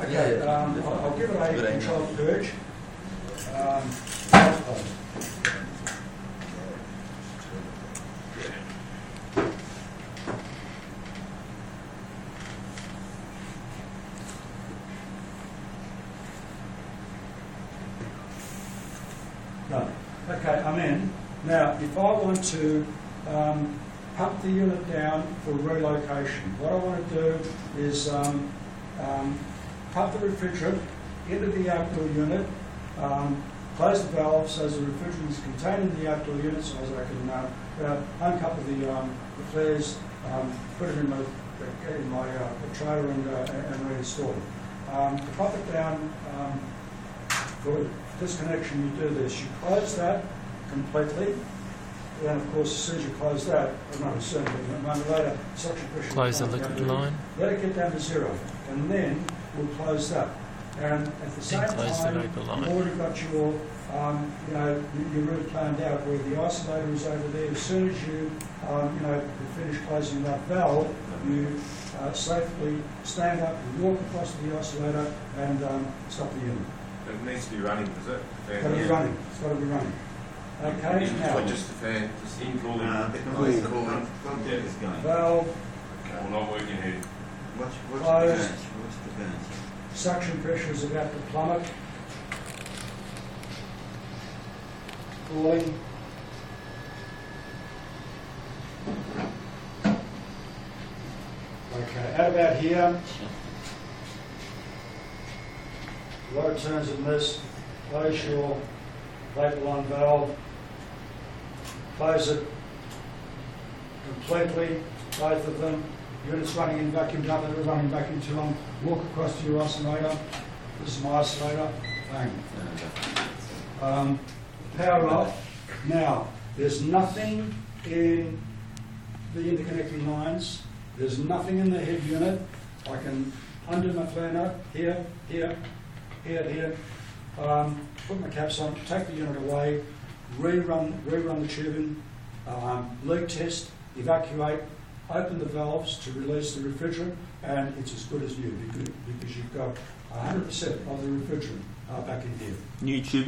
Okay, I'll give it a controlled purge. No. Okay, I'm in. Now, if I want to pump the unit down for relocation, what I want to do is pump the refrigerant into the outdoor unit, close the valve so the refrigerant is contained in the outdoor unit so as I can uncouple the flares, put it in my trailer and reinstall it. To pump it down for disconnection, you do this. You close that completely. Then, of course, as soon as you close that, not as soon, but a moment later, suction pressure. Close the liquid line. Let it get down to 0, and then we'll close that. And at the same time, you've already got your, your route planned out where the isolator is over there. As soon as you, finish closing that valve, you safely stand up and walk across to the isolator and stop the unit. It needs to be running, does it? It's got to be running. It's got to be running. Okay, now. Just the fan, just in cooling. Cooling. Going. Valve. Okay, we're not working here. Closed. What's the burn? Suction pressure is about to plummet. Cooling. Okay, at about here. A lot of turns in this. Close your vapor line valve. Close it completely, both of them. Units running in vacuum, don't let it run in vacuum too long. Walk across to your isolator. This is my isolator. Bang. Power off. Now, there's nothing in the interconnecting lines. There's nothing in the head unit. I can undo my fan up here, here, here. Put my caps on, take the unit away, rerun the tubing, leak test, evacuate, open the valves to release the refrigerant, and it's as good as new because you've got 100% of the refrigerant back in here. New tube.